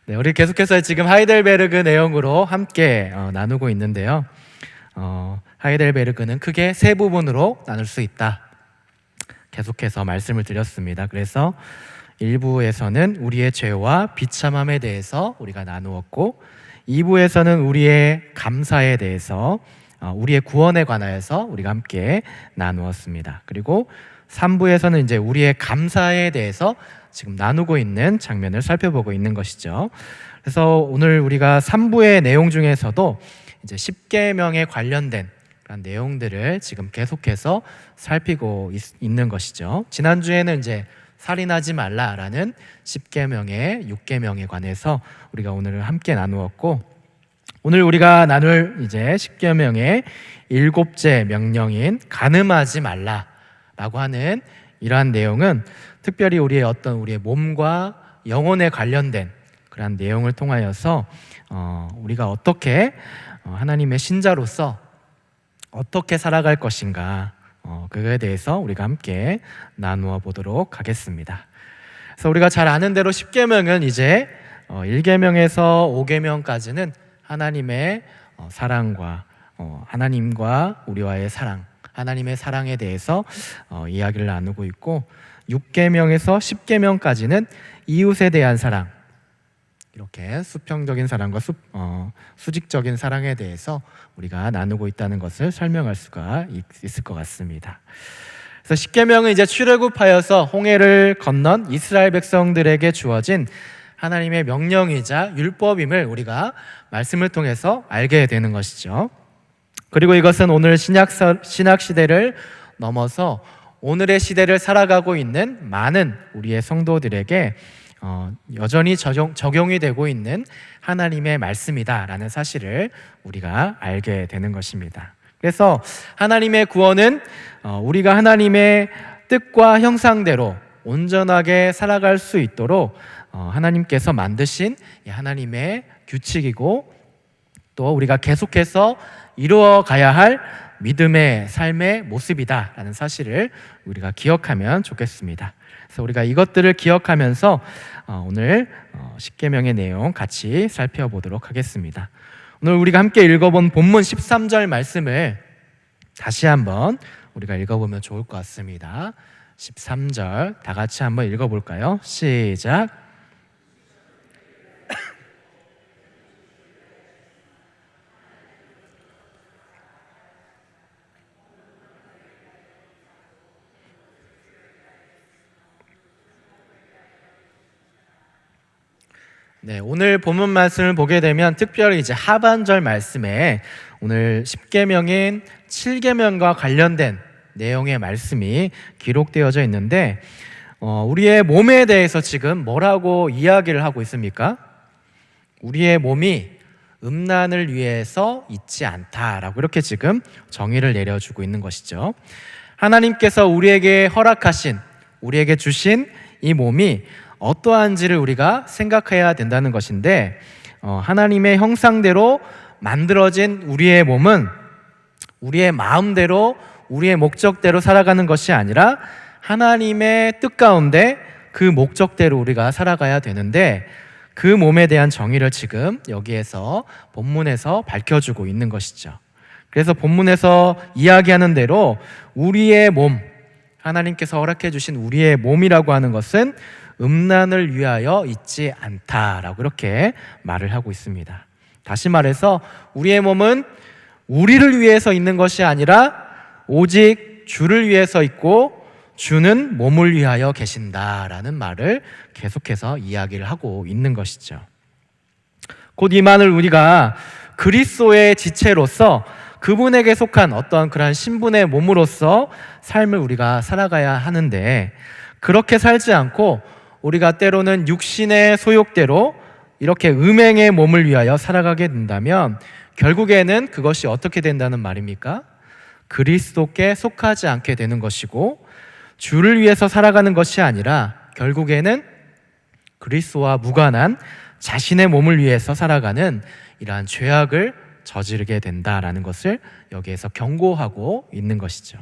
네, 우리 계속해서 지금 하이델베르그 내용으로 함께 나누고 있는데요. 하이델베르그는 크게 세 부분으로 나눌 수 있다. 계속해서 말씀을 드렸습니다. 그래서 1부에서는 우리의 죄와 비참함에 대해서 우리가 나누었고, 2부에서는 우리의 감사에 대해서, 우리의 구원에 관하여서 우리가 함께 나누었습니다. 그리고 3부에서는 이제 우리의 감사에 대해서 지금 나누고 있는 장면을 살펴보고 있는 것이죠. 그래서 오늘 우리가 3부의 내용 중에서도 이제 십계명에 관련된 그런 내용들을 지금 계속해서 살피고 있는 것이죠. 지난주에는 이제 살인하지 말라라는 십계명의 6계명에 관해서 우리가 오늘 함께 나누었고, 오늘 우리가 나눌 이제 십계명의 7째 명령인 간음하지 말라라고 하는 이러한 내용은 특별히 우리의 몸과 영혼에 관련된 그러한 내용을 통하여서 우리가 어떻게 하나님의 신자로서 어떻게 살아갈 것인가, 그거에 대해서 우리가 함께 나누어 보도록 하겠습니다. 그래서 우리가 잘 아는 대로 십계명은 이제 1계명에서 5계명까지는 하나님의 사랑과 하나님과 우리와의 사랑, 하나님의 사랑에 대해서 이야기를 나누고 있고, 6계명에서 10계명까지는 이웃에 대한 사랑, 이렇게 수평적인 사랑과 수직적인 사랑에 대해서 우리가 나누고 있다는 것을 설명할 수가 있을 것 같습니다. 그래서 10계명은 이제 출애굽하여서 홍해를 건넌 이스라엘 백성들에게 주어진 하나님의 명령이자 율법임을 우리가 말씀을 통해서 알게 되는 것이죠. 그리고 이것은 오늘 신약 시대를 넘어서 오늘의 시대를 살아가고 있는 많은 우리의 성도들에게 여전히 적용이 되고 있는 하나님의 말씀이다라는 사실을 우리가 알게 되는 것입니다. 그래서 하나님의 구원은 우리가 하나님의 뜻과 형상대로 온전하게 살아갈 수 있도록 하나님께서 만드신 하나님의 규칙이고, 또 우리가 계속해서 이루어 가야 할 믿음의 삶의 모습이다라는 사실을 우리가 기억하면 좋겠습니다. 그래서 우리가 이것들을 기억하면서 오늘 십계명의 내용 같이 살펴보도록 하겠습니다. 오늘 우리가 함께 읽어본 본문 13절 말씀을 다시 한번 우리가 읽어보면 좋을 것 같습니다. 13절 다 같이 한번 읽어볼까요? 시작. 네, 오늘 본문 말씀을 보게 되면 특별히 이제 하반절 말씀에 오늘 10계명인 7계명과 관련된 내용의 말씀이 기록되어져 있는데, 우리의 몸에 대해서 지금 뭐라고 이야기를 하고 있습니까? 우리의 몸이 음란을 위해서 있지 않다라고 이렇게 지금 정의를 내려주고 있는 것이죠. 하나님께서 우리에게 허락하신, 우리에게 주신 이 몸이 어떠한지를 우리가 생각해야 된다는 것인데, 하나님의 형상대로 만들어진 우리의 몸은 우리의 마음대로, 우리의 목적대로 살아가는 것이 아니라 하나님의 뜻 가운데 그 목적대로 우리가 살아가야 되는데, 그 몸에 대한 정의를 지금 여기에서 본문에서 밝혀주고 있는 것이죠. 그래서 본문에서 이야기하는 대로 우리의 몸, 하나님께서 허락해 주신 우리의 몸이라고 하는 것은 음란을 위하여 있지 않다라고 이렇게 말을 하고 있습니다. 다시 말해서 우리의 몸은 우리를 위해서 있는 것이 아니라 오직 주를 위해서 있고, 주는 몸을 위하여 계신다라는 말을 계속해서 이야기를 하고 있는 것이죠. 곧 이만을 우리가 그리스도의 지체로서 그분에게 속한 어떤 그러한 신분의 몸으로서 삶을 우리가 살아가야 하는데, 그렇게 살지 않고 우리가 때로는 육신의 소욕대로 이렇게 음행의 몸을 위하여 살아가게 된다면 결국에는 그것이 어떻게 된다는 말입니까? 그리스도께 속하지 않게 되는 것이고, 주를 위해서 살아가는 것이 아니라 결국에는 그리스도와 무관한 자신의 몸을 위해서 살아가는 이러한 죄악을 저지르게 된다라는 것을 여기에서 경고하고 있는 것이죠.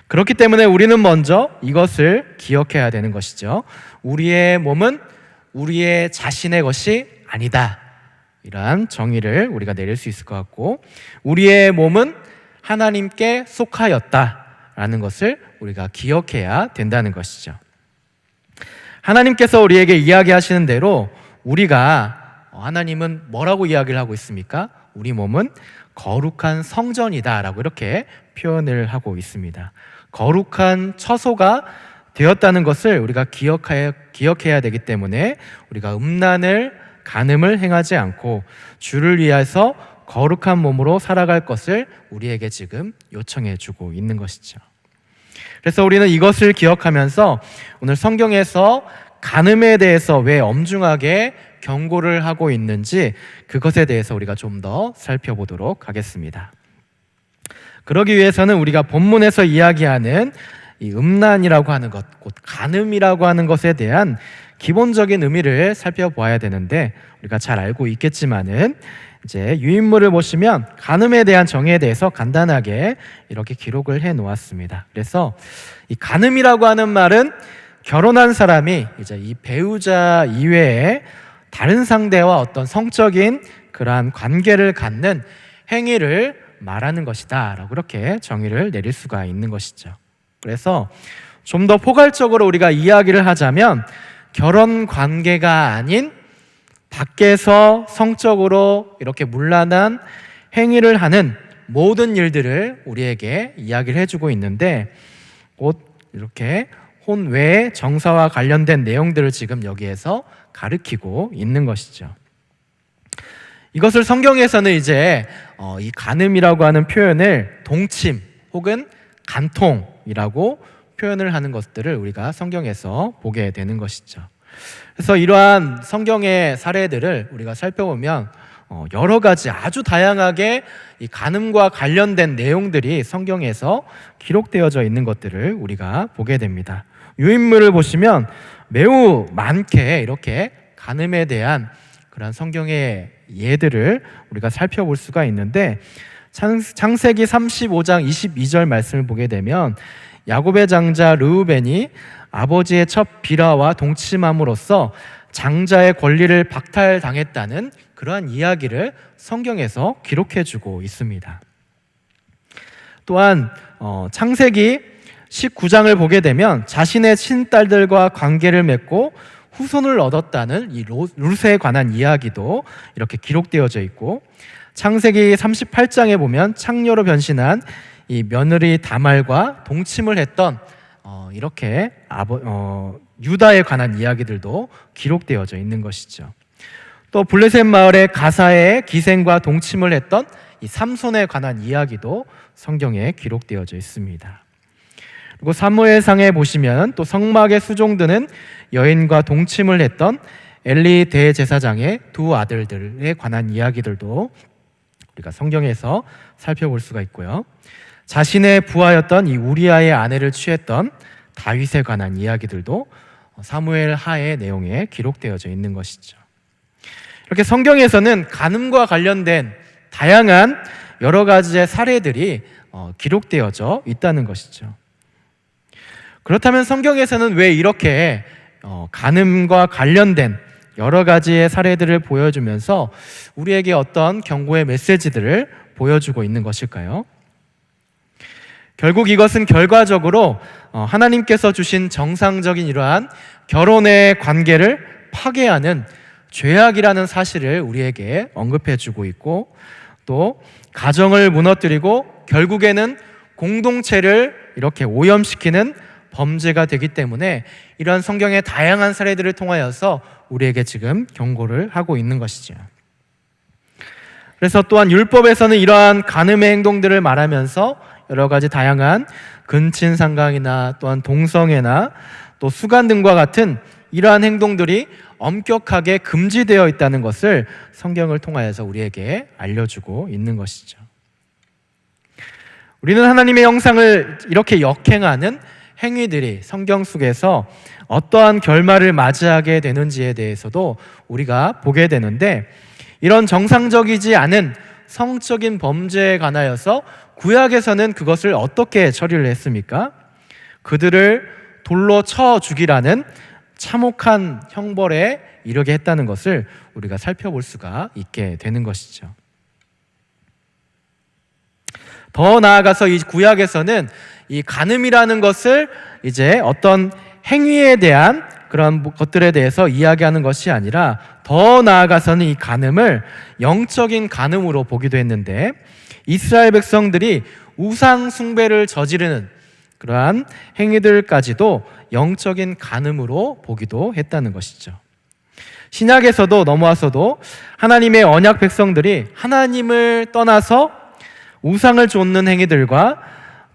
그렇기 때문에 우리는 먼저 이것을 기억해야 되는 것이죠. 우리의 몸은 우리의 자신의 것이 아니다. 이러한 정의를 우리가 내릴 수 있을 것 같고, 우리의 몸은 하나님께 속하였다라는 것을 우리가 기억해야 된다는 것이죠. 하나님께서 우리에게 이야기하시는 대로 우리가, 하나님은 뭐라고 이야기를 하고 있습니까? 우리 몸은 거룩한 성전이다 라고 이렇게 표현을 하고 있습니다. 거룩한 처소가 되었다는 것을 우리가 기억해야 되기 때문에 우리가 음란을, 간음을 행하지 않고 주를 위해서 거룩한 몸으로 살아갈 것을 우리에게 지금 요청해 주고 있는 것이죠. 그래서 우리는 이것을 기억하면서 오늘 성경에서 간음에 대해서 왜 엄중하게 경고를 하고 있는지 그것에 대해서 우리가 좀 더 살펴보도록 하겠습니다. 그러기 위해서는 우리가 본문에서 이야기하는 이 음란이라고 하는 것, 곧 간음이라고 하는 것에 대한 기본적인 의미를 살펴보아야 되는데, 우리가 잘 알고 있겠지만은 이제 유인물을 보시면 간음에 대한 정의에 대해서 간단하게 이렇게 기록을 해 놓았습니다. 그래서 이 간음이라고 하는 말은 결혼한 사람이 이제 이 배우자 이외에 다른 상대와 어떤 성적인 그러한 관계를 갖는 행위를 말하는 것이다 라고 그렇게 정의를 내릴 수가 있는 것이죠. 그래서 좀 더 포괄적으로 우리가 이야기를 하자면 결혼 관계가 아닌 밖에서 성적으로 이렇게 문란한 행위를 하는 모든 일들을 우리에게 이야기를 해주고 있는데, 곧 이렇게 혼외의 정사와 관련된 내용들을 지금 여기에서 가르치고 있는 것이죠. 이것을 성경에서는 이제 이 간음이라고 하는 표현을 동침 혹은 간통이라고 표현을 하는 것들을 우리가 성경에서 보게 되는 것이죠. 그래서 이러한 성경의 사례들을 우리가 살펴보면 여러 가지 아주 다양하게 이 간음과 관련된 내용들이 성경에서 기록되어져 있는 것들을 우리가 보게 됩니다. 유인물을 보시면 매우 많게 이렇게 간음에 대한 그런 성경의 예들을 우리가 살펴볼 수가 있는데, 창세기 35장 22절 말씀을 보게 되면 야곱의 장자 르우벤이 아버지의 첫 비라와 동침함으로써 장자의 권리를 박탈당했다는 그러한 이야기를 성경에서 기록해주고 있습니다. 또한 창세기 19장을 보게 되면 자신의 친딸들과 관계를 맺고 후손을 얻었다는 이 룻에 관한 이야기도 이렇게 기록되어져 있고, 창세기 38장에 보면 창녀로 변신한 이 며느리 다말과 동침을 했던 이렇게 유다에 관한 이야기들도 기록되어져 있는 것이죠. 또 블레셋 마을의 가사의 기생과 동침을 했던 이 삼손에 관한 이야기도 성경에 기록되어져 있습니다. 그리고 사무엘상에 보시면 또 성막에 수종드는 여인과 동침을 했던 엘리 대제사장의 두 아들들에 관한 이야기들도 우리가 성경에서 살펴볼 수가 있고요. 자신의 부하였던 이 우리아의 아내를 취했던 다윗에 관한 이야기들도 사무엘 하의 내용에 기록되어져 있는 것이죠. 이렇게 성경에서는 간음과 관련된 다양한 여러 가지의 사례들이 기록되어져 있다는 것이죠. 그렇다면 성경에서는 왜 이렇게 간음과 관련된 여러 가지의 사례들을 보여주면서 우리에게 어떤 경고의 메시지들을 보여주고 있는 것일까요? 결국 이것은 결과적으로 하나님께서 주신 정상적인 이러한 결혼의 관계를 파괴하는 죄악이라는 사실을 우리에게 언급해주고 있고, 또 가정을 무너뜨리고 결국에는 공동체를 이렇게 오염시키는 범죄가 되기 때문에 이러한 성경의 다양한 사례들을 통하여서 우리에게 지금 경고를 하고 있는 것이죠. 그래서 또한 율법에서는 이러한 간음의 행동들을 말하면서 여러 가지 다양한 근친상간이나 또한 동성애나 또 수간 등과 같은 이러한 행동들이 엄격하게 금지되어 있다는 것을 성경을 통하여서 우리에게 알려주고 있는 것이죠. 우리는 하나님의 형상을 이렇게 역행하는 행위들이 성경 속에서 어떠한 결말을 맞이하게 되는지에 대해서도 우리가 보게 되는데, 이런 정상적이지 않은 성적인 범죄에 관하여서 구약에서는 그것을 어떻게 처리를 했습니까? 그들을 돌로 쳐 죽이라는 참혹한 형벌에 이르게 했다는 것을 우리가 살펴볼 수가 있게 되는 것이죠. 더 나아가서 이 구약에서는 이 간음이라는 것을 이제 어떤 행위에 대한 그런 것들에 대해서 이야기하는 것이 아니라 더 나아가서는 이 간음을 영적인 간음으로 보기도 했는데, 이스라엘 백성들이 우상 숭배를 저지르는 그러한 행위들까지도 영적인 간음으로 보기도 했다는 것이죠. 신약에서도 넘어와서도 하나님의 언약 백성들이 하나님을 떠나서 우상을 좇는 행위들과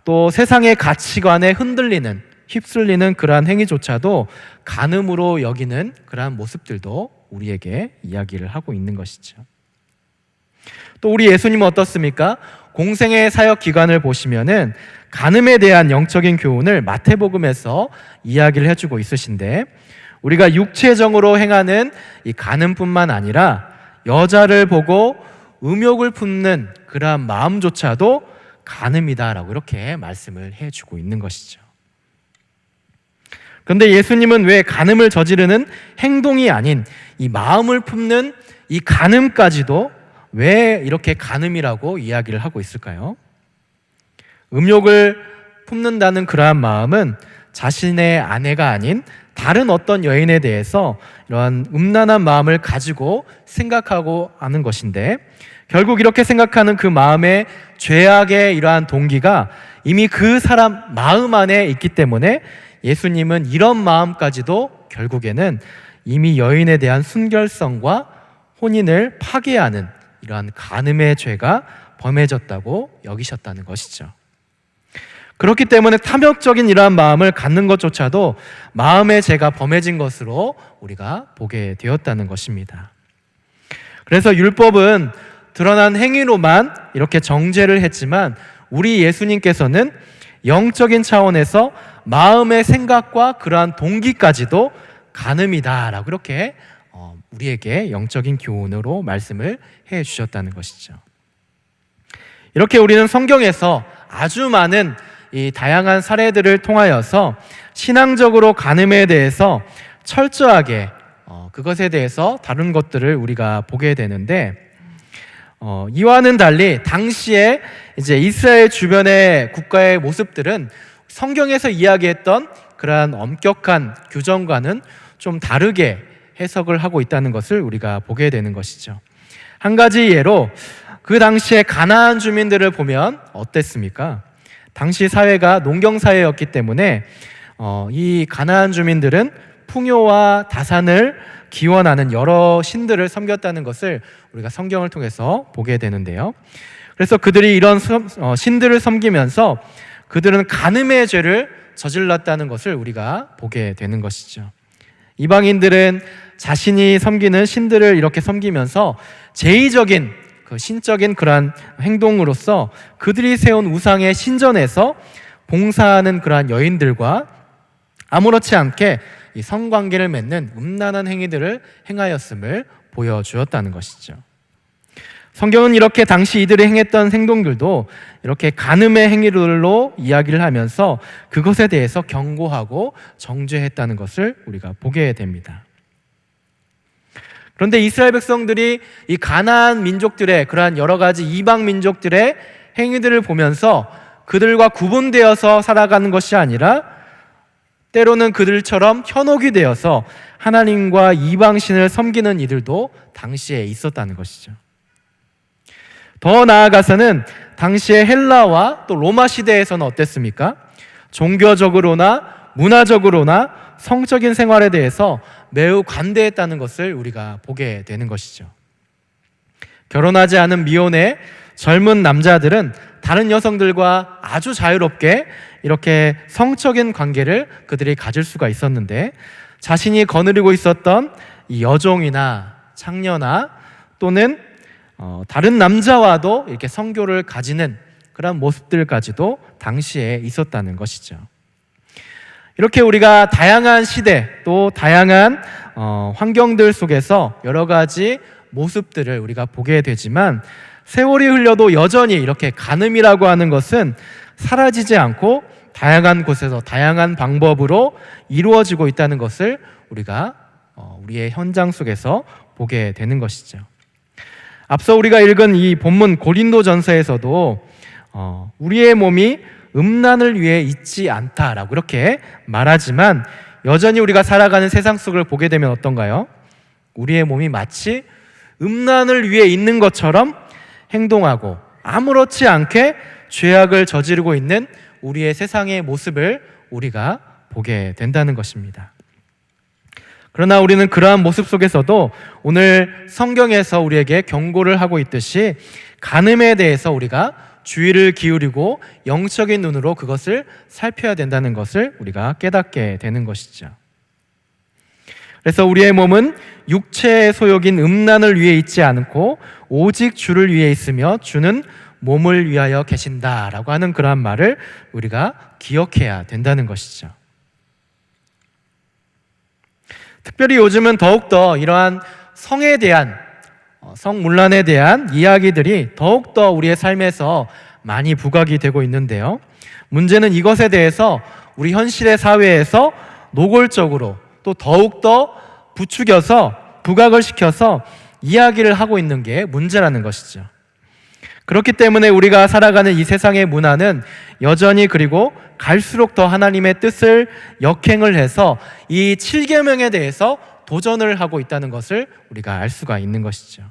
또 세상의 가치관에 흔들리는, 휩쓸리는 그러한 행위조차도 간음으로 여기는 그러한 모습들도 우리에게 이야기를 하고 있는 것이죠. 또 우리 예수님은 어떻습니까? 공생의 사역 기간을 보시면은 간음에 대한 영적인 교훈을 마태복음에서 이야기를 해주고 있으신데, 우리가 육체적으로 행하는 이 간음뿐만 아니라 여자를 보고 음욕을 품는 그러한 마음조차도 간음이다라고 이렇게 말씀을 해주고 있는 것이죠. 그런데 예수님은 왜 간음을 저지르는 행동이 아닌 이 마음을 품는 이 간음까지도 왜 이렇게 간음이라고 이야기를 하고 있을까요? 음욕을 품는다는 그러한 마음은 자신의 아내가 아닌 다른 어떤 여인에 대해서 이러한 음란한 마음을 가지고 생각하고 하는 것인데, 결국 이렇게 생각하는 그 마음의 죄악의 이러한 동기가 이미 그 사람 마음 안에 있기 때문에 예수님은 이런 마음까지도 결국에는 이미 여인에 대한 순결성과 혼인을 파괴하는 이러한 간음의 죄가 범해졌다고 여기셨다는 것이죠. 그렇기 때문에 탐욕적인 이러한 마음을 갖는 것조차도 마음의 죄가 범해진 것으로 우리가 보게 되었다는 것입니다. 그래서 율법은 드러난 행위로만 이렇게 정죄를 했지만, 우리 예수님께서는 영적인 차원에서 마음의 생각과 그러한 동기까지도 간음이다라고 이렇게 우리에게 영적인 교훈으로 말씀을 해 주셨다는 것이죠. 이렇게 우리는 성경에서 아주 많은 이 다양한 사례들을 통하여서 신앙적으로 간음에 대해서 철저하게 그것에 대해서 다룬 것들을 우리가 보게 되는데, 이와는 달리 당시에 이제 이스라엘 주변의 국가의 모습들은 성경에서 이야기했던 그러한 엄격한 규정과는 좀 다르게 해석을 하고 있다는 것을 우리가 보게 되는 것이죠. 한 가지 예로 그 당시에 가나안 주민들을 보면 어땠습니까? 당시 사회가 농경 사회였기 때문에 이 가나안 주민들은 풍요와 다산을 기원하는 여러 신들을 섬겼다는 것을 우리가 성경을 통해서 보게 되는데요. 그래서 그들이 이런 신들을 섬기면서 그들은 간음의 죄를 저질렀다는 것을 우리가 보게 되는 것이죠. 이방인들은 자신이 섬기는 신들을 이렇게 섬기면서 제의적인 그 신적인 그러한 행동으로서 그들이 세운 우상의 신전에서 봉사하는 그러한 여인들과 아무렇지 않게 이 성관계를 맺는 음란한 행위들을 행하였음을 보여주었다는 것이죠. 성경은 이렇게 당시 이들이 행했던 행동들도 이렇게 간음의 행위들로 이야기를 하면서 그것에 대해서 경고하고 정죄했다는 것을 우리가 보게 됩니다. 그런데 이스라엘 백성들이 이 가나안 민족들의 그러한 여러 가지 이방 민족들의 행위들을 보면서 그들과 구분되어서 살아가는 것이 아니라 때로는 그들처럼 현혹이 되어서 하나님과 이방신을 섬기는 이들도 당시에 있었다는 것이죠. 더 나아가서는 당시의 헬라와 또 로마 시대에서는 어땠습니까? 종교적으로나 문화적으로나 성적인 생활에 대해서 매우 관대했다는 것을 우리가 보게 되는 것이죠. 결혼하지 않은 미혼의 젊은 남자들은 다른 여성들과 아주 자유롭게 이렇게 성적인 관계를 그들이 가질 수가 있었는데, 자신이 거느리고 있었던 이 여종이나 창녀나 또는 다른 남자와도 이렇게 성교를 가지는 그런 모습들까지도 당시에 있었다는 것이죠. 이렇게 우리가 다양한 시대 또 다양한 환경들 속에서 여러 가지 모습들을 우리가 보게 되지만, 세월이 흘려도 여전히 이렇게 간음이라고 하는 것은 사라지지 않고 다양한 곳에서 다양한 방법으로 이루어지고 있다는 것을 우리가 우리의 현장 속에서 보게 되는 것이죠. 앞서 우리가 읽은 이 본문 고린도전서에서도 우리의 몸이 음란을 위해 있지 않다라고 이렇게 말하지만 여전히 우리가 살아가는 세상 속을 보게 되면 어떤가요? 우리의 몸이 마치 음란을 위해 있는 것처럼 행동하고 아무렇지 않게 죄악을 저지르고 있는 우리의 세상의 모습을 우리가 보게 된다는 것입니다. 그러나 우리는 그러한 모습 속에서도 오늘 성경에서 우리에게 경고를 하고 있듯이 간음에 대해서 우리가 주의를 기울이고 영적인 눈으로 그것을 살펴야 된다는 것을 우리가 깨닫게 되는 것이죠. 그래서 우리의 몸은 육체의 소욕인 음란을 위해 있지 않고 오직 주를 위해 있으며 주는 몸을 위하여 계신다라고 하는 그러한 말을 우리가 기억해야 된다는 것이죠. 특별히 요즘은 더욱더 이러한 성에 대한 성문란에 대한 이야기들이 더욱더 우리의 삶에서 많이 부각이 되고 있는데요. 문제는 이것에 대해서 우리 현실의 사회에서 노골적으로 또 더욱더 부추겨서 부각을 시켜서 이야기를 하고 있는 게 문제라는 것이죠. 그렇기 때문에 우리가 살아가는 이 세상의 문화는 여전히 그리고 갈수록 더 하나님의 뜻을 역행을 해서 이 7계명에 대해서 도전을 하고 있다는 것을 우리가 알 수가 있는 것이죠.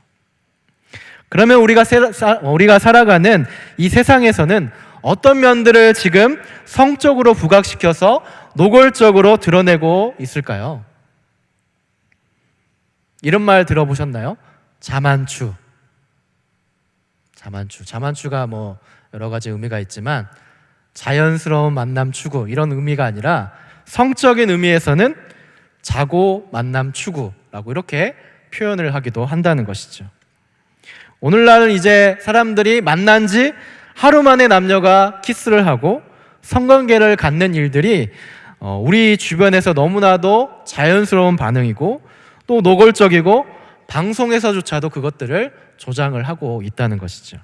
그러면 우리가 살아가는 이 세상에서는 어떤 면들을 지금 성적으로 부각시켜서 노골적으로 드러내고 있을까요? 이런 말 들어보셨나요? 자만추. 자만추가 뭐 여러 가지 의미가 있지만 자연스러운 만남 추구 이런 의미가 아니라 성적인 의미에서는 자고 만남 추구라고 이렇게 표현을 하기도 한다는 것이죠. 오늘날은 이제 사람들이 만난 지 하루 만에 남녀가 키스를 하고 성관계를 갖는 일들이 우리 주변에서 너무나도 자연스러운 반응이고 또 노골적이고 방송에서조차도 그것들을 조장을 하고 있다는 것이죠.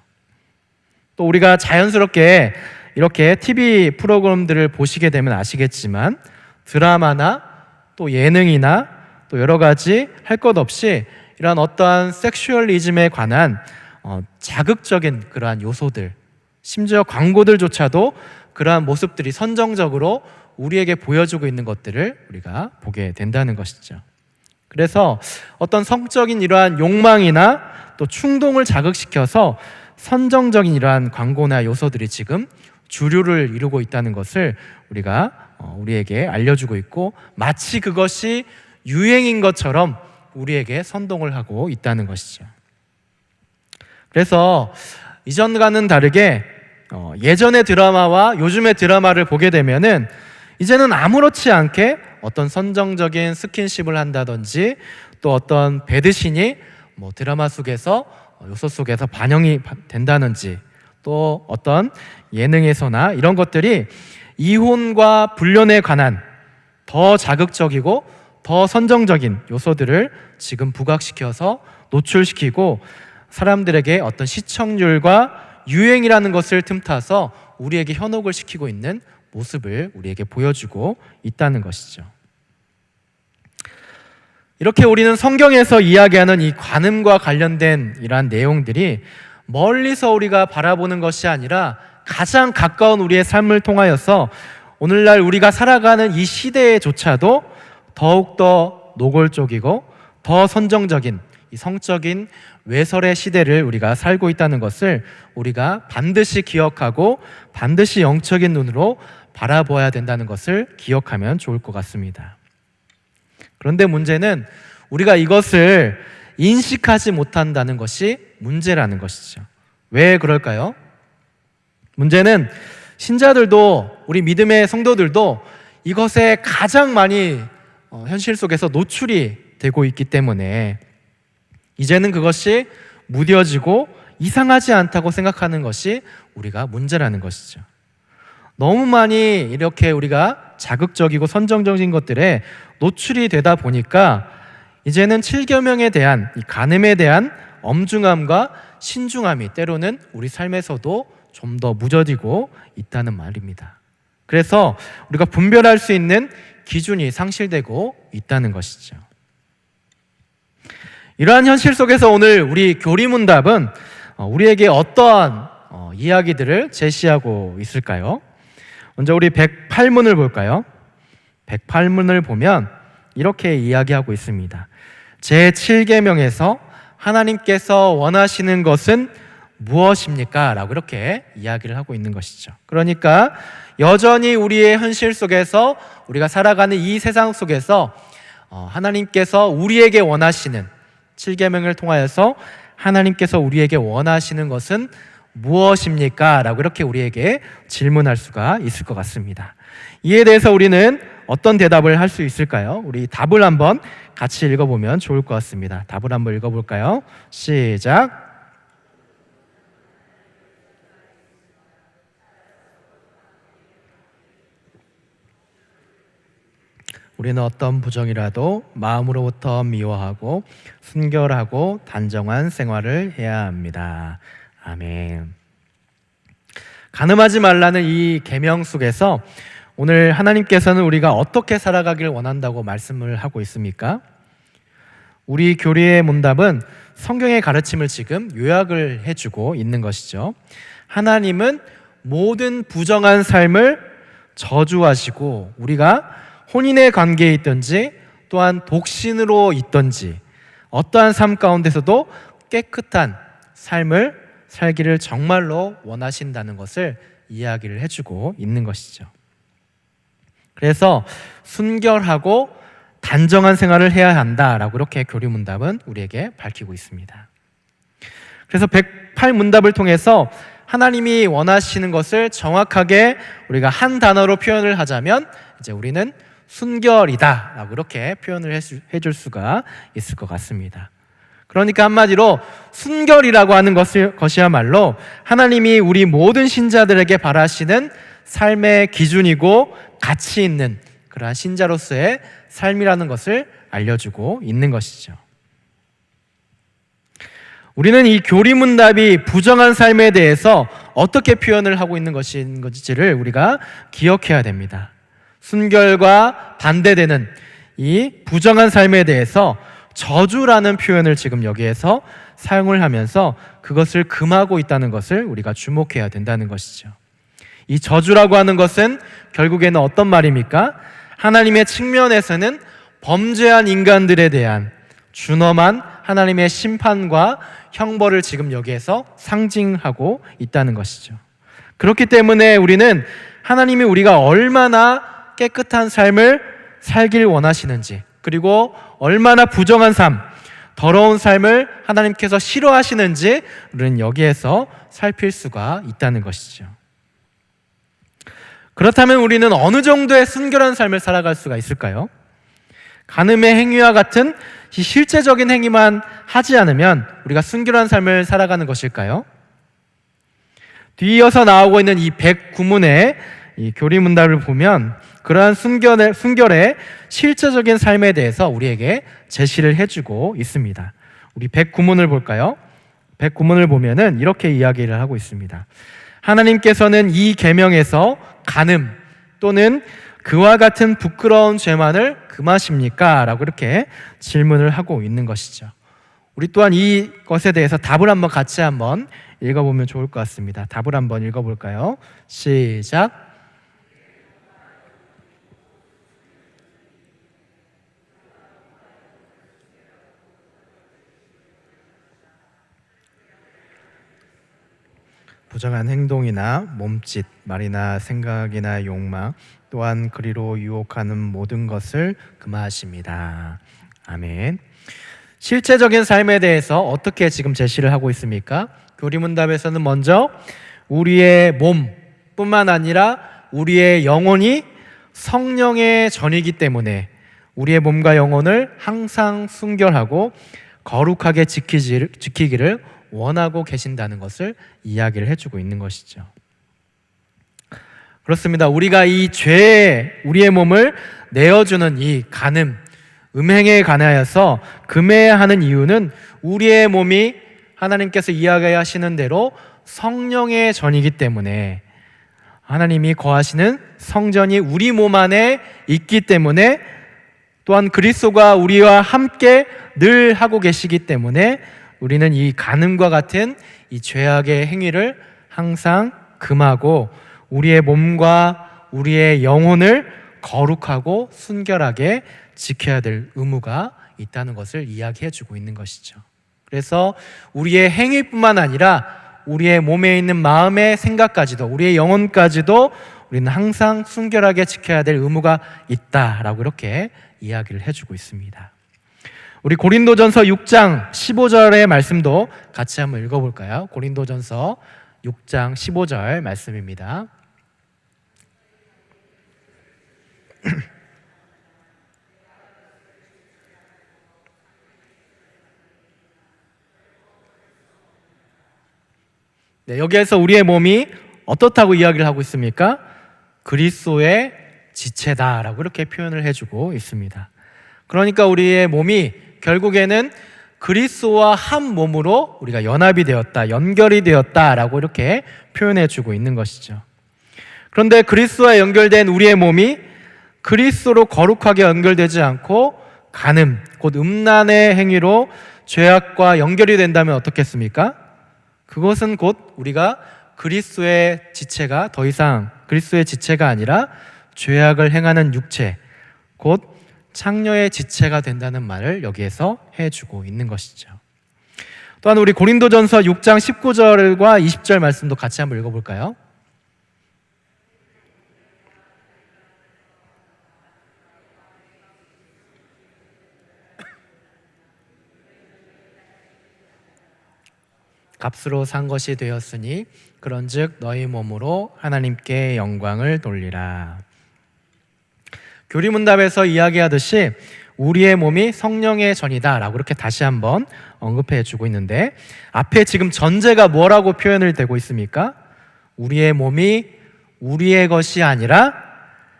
또 우리가 자연스럽게 이렇게 TV 프로그램들을 보시게 되면 아시겠지만 드라마나 또 예능이나 또 여러 가지 할 것 없이 이러한 어떠한 섹슈얼리즘에 관한 자극적인 그러한 요소들, 심지어 광고들조차도 그러한 모습들이 선정적으로 우리에게 보여주고 있는 것들을 우리가 보게 된다는 것이죠. 그래서 어떤 성적인 이러한 욕망이나 또 충동을 자극시켜서 선정적인 이러한 광고나 요소들이 지금 주류를 이루고 있다는 것을 우리가 우리에게 알려주고 있고 마치 그것이 유행인 것처럼 우리에게 선동을 하고 있다는 것이죠. 그래서 이전과는 다르게 예전의 드라마와 요즘의 드라마를 보게 되면은 이제는 아무렇지 않게 어떤 선정적인 스킨십을 한다든지 또 어떤 배드신이 뭐 드라마 속에서 요소 속에서 반영이 된다든지 또 어떤 예능에서나 이런 것들이 이혼과 불륜에 관한 더 자극적이고 더 선정적인 요소들을 지금 부각시켜서 노출시키고 사람들에게 어떤 시청률과 유행이라는 것을 틈타서 우리에게 현혹을 시키고 있는 모습을 우리에게 보여주고 있다는 것이죠. 이렇게 우리는 성경에서 이야기하는 이 관음과 관련된 이러한 내용들이 멀리서 우리가 바라보는 것이 아니라 가장 가까운 우리의 삶을 통하여서 오늘날 우리가 살아가는 이 시대에조차도 더욱더 노골적이고 더 선정적인 이 성적인 외설의 시대를 우리가 살고 있다는 것을 우리가 반드시 기억하고 반드시 영적인 눈으로 바라보아야 된다는 것을 기억하면 좋을 것 같습니다. 그런데 문제는 우리가 이것을 인식하지 못한다는 것이 문제라는 것이죠. 왜 그럴까요? 문제는 신자들도 우리 믿음의 성도들도 이것에 가장 많이 현실 속에서 노출이 되고 있기 때문에 이제는 그것이 무뎌지고 이상하지 않다고 생각하는 것이 우리가 문제라는 것이죠. 너무 많이 이렇게 우리가 자극적이고 선정적인 것들에 노출이 되다 보니까 이제는 7계명에 대한 이 간음에 대한 엄중함과 신중함이 때로는 우리 삶에서도 좀 더 무뎌지고 있다는 말입니다. 그래서 우리가 분별할 수 있는 기준이 상실되고 있다는 것이죠. 이러한 현실 속에서 오늘 우리 교리문답은 우리에게 어떠한 이야기들을 제시하고 있을까요? 먼저 우리 108문을 볼까요? 108문을 보면 이렇게 이야기하고 있습니다. 제7계명에서 하나님께서 원하시는 것은 무엇입니까? 라고 이렇게 이야기를 하고 있는 것이죠. 그러니까 여전히 우리의 현실 속에서 우리가 살아가는 이 세상 속에서 하나님께서 우리에게 원하시는 7계명을 통하여서 하나님께서 우리에게 원하시는 것은 무엇입니까? 라고 이렇게 우리에게 질문할 수가 있을 것 같습니다. 이에 대해서 우리는 어떤 대답을 할 수 있을까요? 우리 답을 한번 같이 읽어보면 좋을 것 같습니다. 답을 한번 읽어볼까요? 시작. 우리는 어떤 부정이라도 마음으로부터 미워하고 순결하고 단정한 생활을 해야 합니다. 아멘. 간음하지 말라는 이 계명 속에서 오늘 하나님께서는 우리가 어떻게 살아가길 원한다고 말씀을 하고 있습니까? 우리 교리의 문답은 성경의 가르침을 지금 요약을 해주고 있는 것이죠. 하나님은 모든 부정한 삶을 저주하시고 우리가 혼인의 관계에 있든지 또한 독신으로 있든지 어떠한 삶 가운데서도 깨끗한 삶을 살기를 정말로 원하신다는 것을 이야기를 해주고 있는 것이죠. 그래서 순결하고 단정한 생활을 해야 한다라고 이렇게 교리문답은 우리에게 밝히고 있습니다. 그래서 108문답을 통해서 하나님이 원하시는 것을 정확하게 우리가 한 단어로 표현을 하자면 이제 우리는 순결이다 라고 이렇게 표현을 해줄 수가 있을 것 같습니다. 그러니까 한마디로 순결이라고 하는 것이야말로 하나님이 우리 모든 신자들에게 바라시는 삶의 기준이고 가치 있는 그러한 신자로서의 삶이라는 것을 알려주고 있는 것이죠. 우리는 이 교리문답이 부정한 삶에 대해서 어떻게 표현을 하고 있는 것인지를 우리가 기억해야 됩니다. 순결과 반대되는 이 부정한 삶에 대해서 저주라는 표현을 지금 여기에서 사용을 하면서 그것을 금하고 있다는 것을 우리가 주목해야 된다는 것이죠. 이 저주라고 하는 것은 결국에는 어떤 말입니까? 하나님의 측면에서는 범죄한 인간들에 대한 준엄한 하나님의 심판과 형벌을 지금 여기에서 상징하고 있다는 것이죠. 그렇기 때문에 우리는 하나님이 우리가 얼마나 깨끗한 삶을 살길 원하시는지, 그리고 얼마나 부정한 삶, 더러운 삶을 하나님께서 싫어하시는지 우리는 여기에서 살필 수가 있다는 것이죠. 그렇다면 우리는 어느 정도의 순결한 삶을 살아갈 수가 있을까요? 간음의 행위와 같은 실제적인 행위만 하지 않으면 우리가 순결한 삶을 살아가는 것일까요? 뒤이어서 나오고 있는 이 109문의 이 교리문답을 보면 그러한 순결의 실제적인 삶에 대해서 우리에게 제시를 해주고 있습니다. 우리 109문을 볼까요? 109문을 보면은 이렇게 이야기를 하고 있습니다. 하나님께서는 이 계명에서 간음 또는 그와 같은 부끄러운 죄만을 금하십니까? 라고 이렇게 질문을 하고 있는 것이죠. 우리 또한 이것에 대해서 답을 한번 같이 한번 읽어보면 좋을 것 같습니다. 답을 한번 읽어볼까요? 시작. 부정한 행동이나 몸짓, 말이나 생각이나 욕망, 또한 그리로 유혹하는 모든 것을 금하십니다. 아멘. 실제적인 삶에 대해서 어떻게 지금 제시를 하고 있습니까? 교리문답에서는 먼저 우리의 몸뿐만 아니라 우리의 영혼이 성령의 전이기 때문에 우리의 몸과 영혼을 항상 순결하고 거룩하게 지키기를 원하고 계신다는 것을 이야기를 해주고 있는 것이죠. 그렇습니다. 우리가 이 죄에 우리의 몸을 내어주는 이 간음, 음행에 관하여서 금해야 하는 이유는 우리의 몸이 하나님께서 이야기하시는 대로 성령의 전이기 때문에 하나님이 거하시는 성전이 우리 몸 안에 있기 때문에, 또한 그리스도가 우리와 함께 늘 하고 계시기 때문에 우리는 이 간음과 같은 이 죄악의 행위를 항상 금하고 우리의 몸과 우리의 영혼을 거룩하고 순결하게 지켜야 될 의무가 있다는 것을 이야기해 주고 있는 것이죠. 그래서 우리의 행위뿐만 아니라 우리의 몸에 있는 마음의 생각까지도, 우리의 영혼까지도 우리는 항상 순결하게 지켜야 될 의무가 있다라고 이렇게 이야기를 해주고 있습니다. 우리 고린도전서 6장 15절의 말씀도 같이 한번 읽어볼까요? 고린도전서 6장 15절 말씀입니다. 네, 여기에서 우리의 몸이 어떻다고 이야기를 하고 있습니까? 그리스도의 지체다라고 이렇게 표현을 해주고 있습니다. 그러니까 우리의 몸이 결국에는 그리스도와 한 몸으로 우리가 연합이 되었다, 연결이 되었다라고 이렇게 표현해주고 있는 것이죠. 그런데 그리스도와 연결된 우리의 몸이 그리스도로 거룩하게 연결되지 않고 간음, 곧 음란의 행위로 죄악과 연결이 된다면 어떻겠습니까? 그것은 곧 우리가 그리스도의 지체가 더 이상 그리스도의 지체가 아니라 죄악을 행하는 육체, 곧 창녀의 지체가 된다는 말을 여기에서 해주고 있는 것이죠. 또한 우리 고린도전서 6장 19절과 20절 말씀도 같이 한번 읽어볼까요? 값으로 산 것이 되었으니 그런즉 너희 몸으로 하나님께 영광을 돌리라. 교리문답에서 이야기하듯이 우리의 몸이 성령의 전이다 라고 이렇게 다시 한번 언급해 주고 있는데, 앞에 지금 전제가 뭐라고 표현을 되고 있습니까? 우리의 몸이 우리의 것이 아니라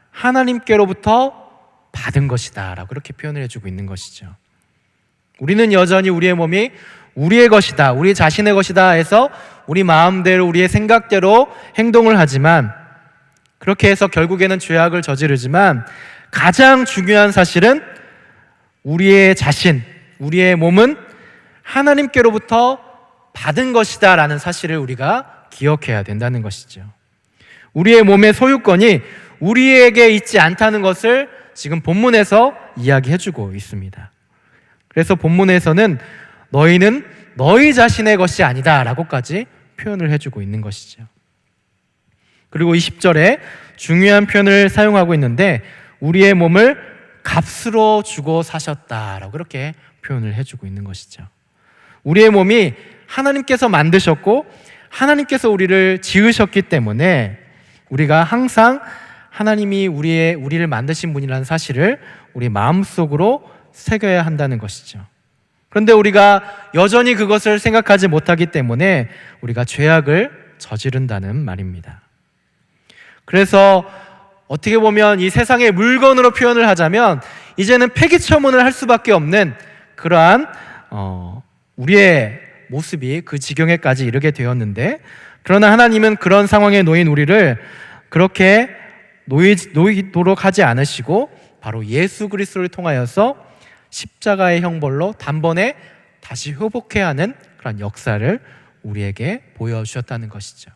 하나님께로부터 받은 것이다 라고 이렇게 표현을 해주고 있는 것이죠. 우리는 여전히 우리의 몸이 우리의 것이다, 우리 자신의 것이다 해서 우리 마음대로 우리의 생각대로 행동을 하지만, 그렇게 해서 결국에는 죄악을 저지르지만, 가장 중요한 사실은 우리의 자신, 우리의 몸은 하나님께로부터 받은 것이다 라는 사실을 우리가 기억해야 된다는 것이죠. 우리의 몸의 소유권이 우리에게 있지 않다는 것을 지금 본문에서 이야기해주고 있습니다. 그래서 본문에서는 너희는 너희 자신의 것이 아니다 라고까지 표현을 해주고 있는 것이죠. 그리고 20절에 중요한 표현을 사용하고 있는데, 우리의 몸을 값으로 주고 사셨다라고 그렇게 표현을 해주고 있는 것이죠. 우리의 몸이 하나님께서 만드셨고 하나님께서 우리를 지으셨기 때문에 우리가 항상 하나님이 우리를 만드신 분이라는 사실을 우리 마음속으로 새겨야 한다는 것이죠. 그런데 우리가 여전히 그것을 생각하지 못하기 때문에 우리가 죄악을 저지른다는 말입니다. 그래서 어떻게 보면 이 세상의 물건으로 표현을 하자면 이제는 폐기처분을 할 수밖에 없는 그러한 우리의 모습이 그 지경에까지 이르게 되었는데, 그러나 하나님은 그런 상황에 놓인 우리를 그렇게 놓이도록 하지 않으시고 바로 예수 그리스도를 통하여서 십자가의 형벌로 단번에 다시 회복해야 하는 그런 역사를 우리에게 보여주셨다는 것이죠.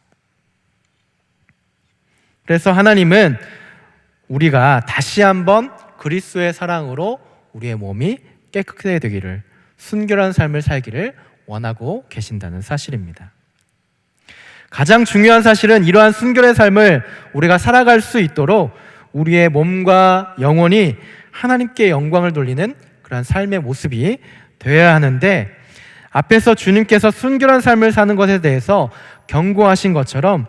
그래서 하나님은 우리가 다시 한번 그리스도의 사랑으로 우리의 몸이 깨끗해 되기를, 순결한 삶을 살기를 원하고 계신다는 사실입니다. 가장 중요한 사실은 이러한 순결의 삶을 우리가 살아갈 수 있도록 우리의 몸과 영혼이 하나님께 영광을 돌리는 그런 삶의 모습이 되어야 하는데, 앞에서 주님께서 순결한 삶을 사는 것에 대해서 경고하신 것처럼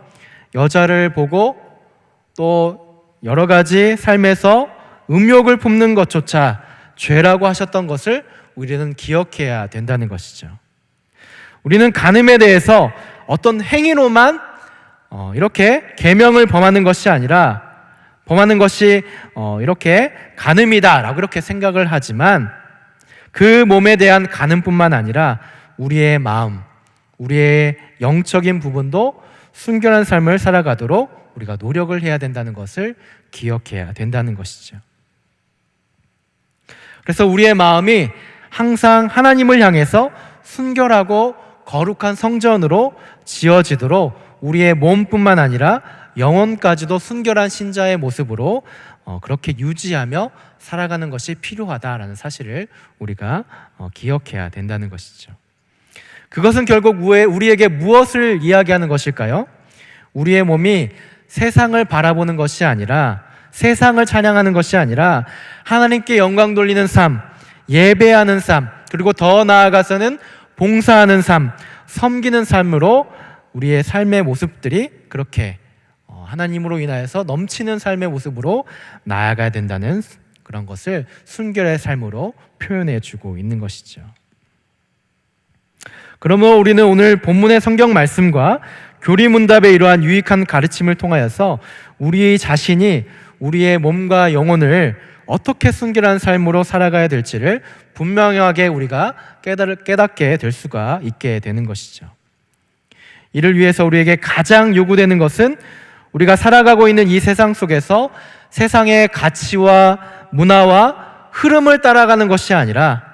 여자를 보고 또 여러 가지 삶에서 음욕을 품는 것조차 죄라고 하셨던 것을 우리는 기억해야 된다는 것이죠. 우리는 간음에 대해서 어떤 행위로만 이렇게 계명을 범하는 것이 아니라, 범하는 것이 이렇게 간음이다라고 이렇게 생각을 하지만, 그 몸에 대한 간음뿐만 아니라 우리의 마음, 우리의 영적인 부분도 순결한 삶을 살아가도록 우리가 노력을 해야 된다는 것을 기억해야 된다는 것이죠. 그래서 우리의 마음이 항상 하나님을 향해서 순결하고 거룩한 성전으로 지어지도록 우리의 몸뿐만 아니라 영혼까지도 순결한 신자의 모습으로 그렇게 유지하며 살아가는 것이 필요하다라는 사실을 우리가 기억해야 된다는 것이죠. 그것은 결국 우리에게 무엇을 이야기하는 것일까요? 우리의 몸이 세상을 바라보는 것이 아니라, 세상을 찬양하는 것이 아니라 하나님께 영광 돌리는 삶, 예배하는 삶, 그리고 더 나아가서는 봉사하는 삶, 섬기는 삶으로 우리의 삶의 모습들이 그렇게 하나님으로 인하여서 넘치는 삶의 모습으로 나아가야 된다는 그런 것을 순결의 삶으로 표현해 주고 있는 것이죠. 그러므로 우리는 오늘 본문의 성경 말씀과 교리문답의 이러한 유익한 가르침을 통하여서 우리 자신이 우리의 몸과 영혼을 어떻게 순결한 삶으로 살아가야 될지를 분명하게 우리가 깨닫게 될 수가 있게 되는 것이죠. 이를 위해서 우리에게 가장 요구되는 것은 우리가 살아가고 있는 이 세상 속에서 세상의 가치와 문화와 흐름을 따라가는 것이 아니라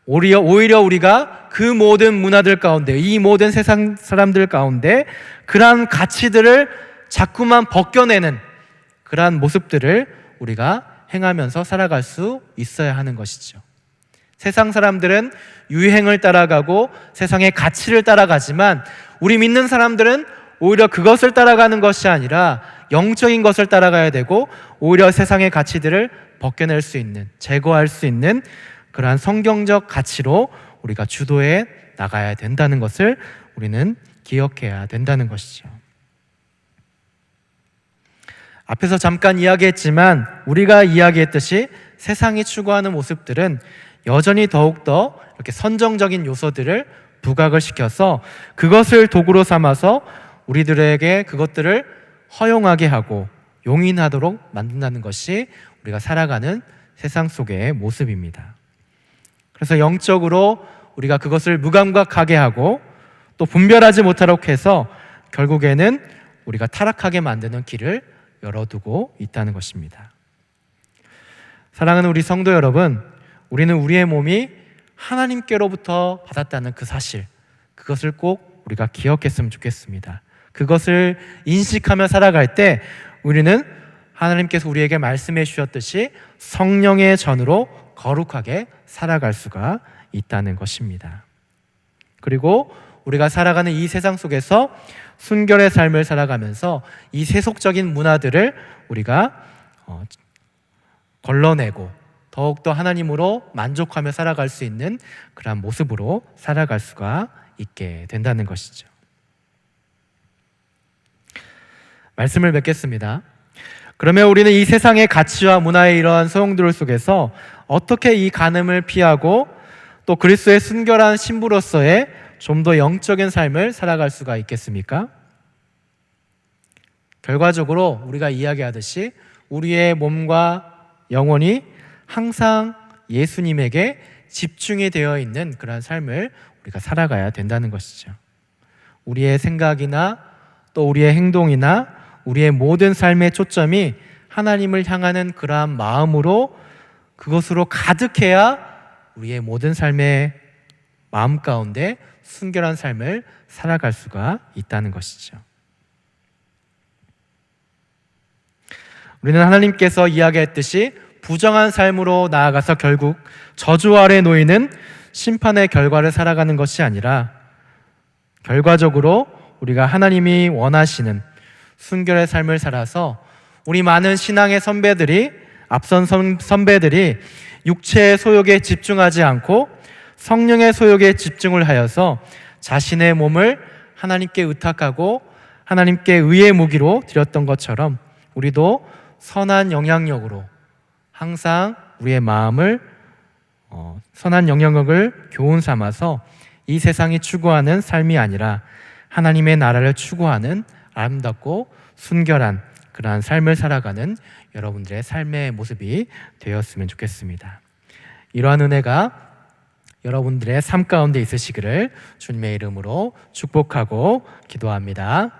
오히려 우리가 그 모든 문화들 가운데, 이 모든 세상 사람들 가운데 그러한 가치들을 자꾸만 벗겨내는 그러한 모습들을 우리가 행하면서 살아갈 수 있어야 하는 것이죠. 세상 사람들은 유행을 따라가고 세상의 가치를 따라가지만 우리 믿는 사람들은 오히려 그것을 따라가는 것이 아니라 영적인 것을 따라가야 되고 오히려 세상의 가치들을 벗겨낼 수 있는, 제거할 수 있는 그러한 성경적 가치로 우리가 주도해 나가야 된다는 것을 우리는 기억해야 된다는 것이죠. 앞에서 잠깐 이야기했지만 우리가 이야기했듯이 세상이 추구하는 모습들은 여전히 더욱더 이렇게 선정적인 요소들을 부각을 시켜서 그것을 도구로 삼아서 우리들에게 그것들을 허용하게 하고 용인하도록 만든다는 것이 우리가 살아가는 세상 속의 모습입니다. 그래서 영적으로 우리가 그것을 무감각하게 하고 또 분별하지 못하도록 해서 결국에는 우리가 타락하게 만드는 길을 열어두고 있다는 것입니다. 사랑하는 우리 성도 여러분, 우리는 우리의 몸이 하나님께로부터 받았다는 그 사실, 그것을 꼭 우리가 기억했으면 좋겠습니다. 그것을 인식하며 살아갈 때 우리는 하나님께서 우리에게 말씀해 주셨듯이 성령의 전으로 거룩하게 살아갈 수가 있다는 것입니다. 그리고 우리가 살아가는 이 세상 속에서 순결의 삶을 살아가면서 이 세속적인 문화들을 우리가 걸러내고 더욱더 하나님으로 만족하며 살아갈 수 있는 그런 모습으로 살아갈 수가 있게 된다는 것이죠. 말씀을 맺겠습니다. 그러면 우리는 이 세상의 가치와 문화의 이러한 소용돌이 속에서 어떻게 이 간음을 피하고 또 그리스도의 순결한 신부로서의 좀 더 영적인 삶을 살아갈 수가 있겠습니까? 결과적으로 우리가 이야기하듯이 우리의 몸과 영혼이 항상 예수님에게 집중이 되어 있는 그런 삶을 우리가 살아가야 된다는 것이죠. 우리의 생각이나 또 우리의 행동이나 우리의 모든 삶의 초점이 하나님을 향하는 그러한 마음으로 그것으로 가득해야 우리의 모든 삶의 마음 가운데 순결한 삶을 살아갈 수가 있다는 것이죠. 우리는 하나님께서 이야기했듯이 부정한 삶으로 나아가서 결국 저주 아래 놓이는 심판의 결과를 살아가는 것이 아니라 결과적으로 우리가 하나님이 원하시는 순결의 삶을 살아서 우리 많은 신앙의 선배들이 앞선 선배들이 육체의 소욕에 집중하지 않고 성령의 소욕에 집중을 하여서 자신의 몸을 하나님께 의탁하고 하나님께 의의 무기로 드렸던 것처럼 우리도 선한 영향력으로 항상 우리의 마음을 선한 영향력을 교훈 삼아서 이 세상이 추구하는 삶이 아니라 하나님의 나라를 추구하는 아름답고 순결한 그러한 삶을 살아가는 여러분들의 삶의 모습이 되었으면 좋겠습니다. 이러한 은혜가 여러분들의 삶 가운데 있으시기를 주님의 이름으로 축복하고 기도합니다.